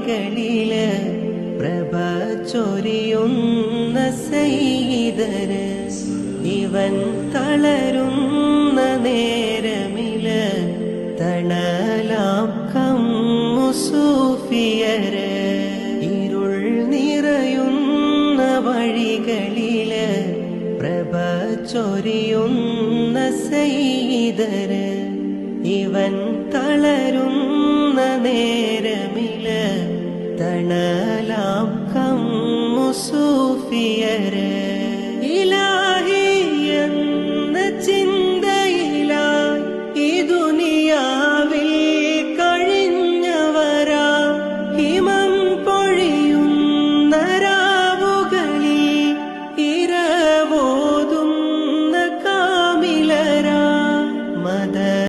വഴികളില് പ്രഭ ചൊരിയുന്ന സയ്യിദര് ഇവൻ തളരുന്ന നേരമില് തണലാം കമ്മു സൂഫിയര് ഇരുൾ നിറയുന്ന വഴികളില് പ്രഭ ചൊരിയുന്ന സയ്യിദര് ഇവൻ തളരുന്ന നേരമില് തണലാം കമ്മു സൂഫിയര്